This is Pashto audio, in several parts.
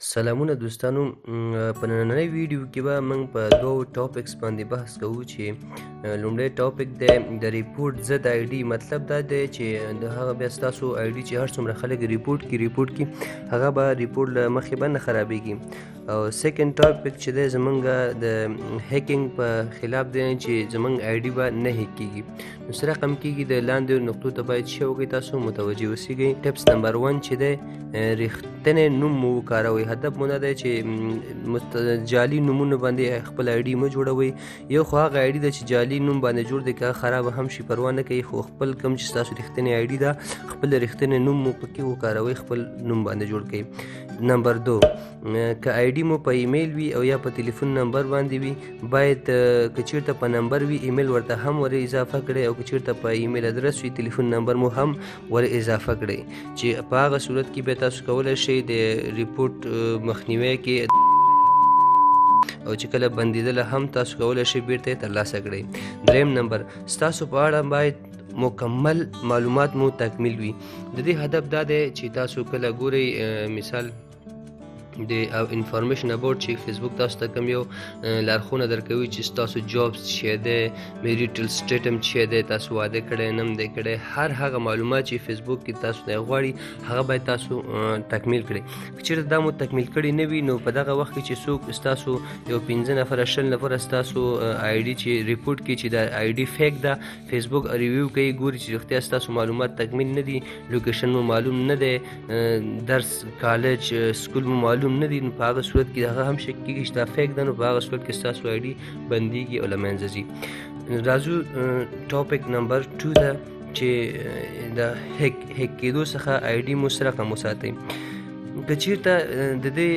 سلامونه دوستانو په نننۍ ویډیو کې به موږ په دوو ټاپکس باندې بحث کوو چې لومړی ټاپک دی د ریپورټ ضد آی ډي. مطلب دا دی چې د هغه بیا ستاسو آی ډي چې هر څومره خلک ریپورټ کړي هغه به ریپورټ له مخې به نه خرابېږي. او سیکنډ ټاپک چې دی زموږ د هیکینګ په خلاف دی چې زموږ آی ډي به نه هیک کېږي. نو څه رقم کېږي د لاندې نقطو ته باید څه وکړئ، تاسو متوجه اوسیږئ. ټپس نمبر 1 چې دی رښتینی نوم مو وکاروئ. هدف مو نه دی چې جعلي نومونو باندې خپل آی ډي مه جوړوئ. یو خو هغه آی ډي ده چې جعلي نوم باندې جوړ دی، که خراب هم شي پروا نه کوي، خو خپل کوم چې ستاسو رښتینی آی ډي ده خپل رښتینی نوم مو پکې وکاروئ، خپل نوم باندې جوړ کړئ. نمبر 2 که آی ډي مو په ایمیل وي او یا په تلیفون نمبر باندې وي، باید که چیرته په نمبر وي ایمیل ورته هم ور اضافه کړئ، او که چیرته په ایمیل ادرس وي تلیفون نمبر مو هم ور اضافه کړئ، چې په هغه صورت کې به تاسو کولی شئ د ریپورټ مخنیوی کې، او چې کله بندېدله هم تاسو کولی شئ بیرته یې ترلاسه کړئ. دریم نمبر، ستاسو په اړه باید مکمل معلومات مو تکمیل وي. د دې هدف دا دی چې تاسو کله ګورئ مثال د انفارمیشن اباوټ چې فیسبوک تاسو ته کوم یو لارښوونه درکوي چې ستاسو جابس څه دی، میریټل سټیټم څه دی، تاسو واده کړی نه دی کړی، هر هغه معلومات چې فیسبوک کې تاسو نه غواړي هغه باید تاسو تکمیل کړئ. که چېرته دا مو تکمیل کړي نه وي، نو په دغه وخت کې چې څوک ستاسو یو 15 نفره 20 نفره ستاسو آی ډي چې ریپورټ کړي چې دا آی ډي فیک ده، فیسبوک ریویو کوي، ګوري چې رښتیا ستاسو معلومات تکمیل نه دي، لوکیشن مو معلوم نه دی، درس کالج سکول مو معلوم نه دي، نو په هغه صورت کې هغه هم شک کېږي چې دا فیک ده، نو په هغه صورت کې ستاسو آی ډي بندېږي او له منځه ځي. راځو ټاپک نمبر 2 ده چې د هیک کېدو څخه آی ډي مو څه رقم وساتئ. که چېرته د دې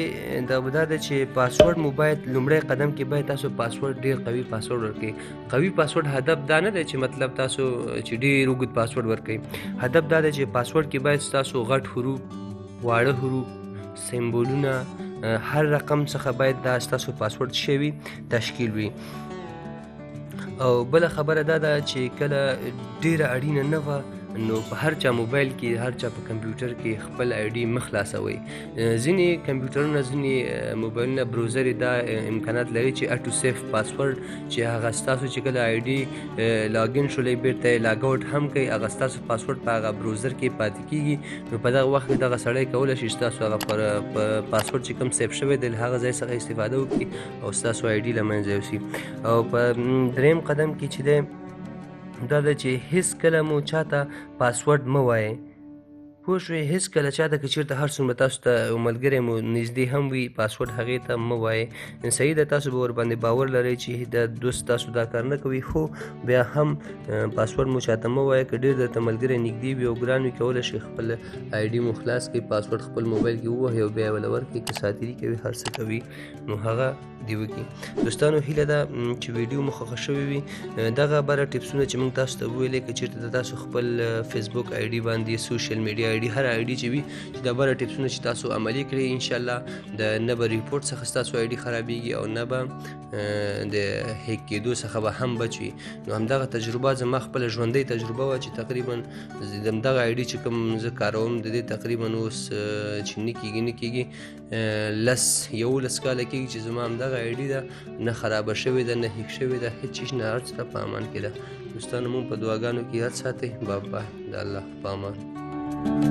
دا ده چې پاسورډ مو باید لومړی قدم کې باید تاسو پاسورډ ډېر قوي پاسورډ ورکړئ. قوي پاسورډ هدف دا نه دی چې مطلب تاسو چې ډېر اوږد پاسورډ ورکړئ، هدف دا دی چې پاسورډ کې باید ستاسو غټ حروف، واړه حروف، سمبولونه، هر رقم څخه باید دا ستاسو پاسورډ شوي تشکیل وي. او بله خبره دا ده چې کله ډېره اړینه نه وه، نو په هر چا موبایل کې، هر چا په کمپیوټر کې خپل آی ډي مه خلاصوئ. ځینې کمپیوټرونه، ځینې موبایلونه، بروزر دا امکانات لري چې اټو سیف پاسورډ چې هغه ستاسو چې کله آی ډي لاګین شولئ بیرته یې لاګ آوټ هم کوي، هغه ستاسو پاسورډ په هغه بروزر کې پاتې کېږي. نو په دغه وخت کې دغه سړی کولی شي ستاسو هغه پاسورډ چې کوم سیف شوی دی له هغه ځای څخه استفاده وکړي او ستاسو آی ډي له منځه یوسي. او په دریم قدم کې چې دی دا ده چې هیڅ کله مو چاته پاسورډ مه وایئ. پوه شوئ، هیڅ کله چاته که چېرته هر څومره تاسو ته یو ملګری مو نږدې هم وي، پاسورډ هغې ته مه وایئ. صحیح ده، تاسو به ورباندې باور لرئ چې دا دوست تاسو دا کار نه کوي، خو بیا هم پاسورډ مو چاته مه وایئ. که ډېر درته ملګری نږدې وي او ګران وي، کولی شئ خپل آی ډي مو خلاص کړئ، پاسورډ خپل موبایل کې ووهئ او بیا یې ورله ورکړئ. که ساتیري کوي، هر څه کوي، نو هغه دې وکړي. دوستانو، هیله ده چې ویډیو مو خوښه شوې وي. دغه بره ټپسونه چې موږ تاسو ته وویلې، که چېرته تاسو خپل فیسبوک آی ډي باندې، سوشل میډیا آی ډي، هر آی ډي چې وي، چې دا بره ټپسونه چې تاسو عملي کړئ، انشاءالله د نه به ریپورټ څخه ستاسو آی ډي خرابېږي او نه به د هیک کېدو څخه به هم بچ وي. نو همدغه تجربه زما خپله ژوندۍ تجربه وه چې تقریبا د همدغه آی ډي چې کوم زه کاروم، د دې تقریبا اوس چې نه کېږي 11 کاله کېږي چې زما همدغه آی ډي ده، نه خرابه شوې ده، نه هیک شوې ده، هېڅ چیز نه، هر څه په امان کې ده. دوستانو، مونږ په دعاګانو کې یاد ساتئ. بابا د الله په امان.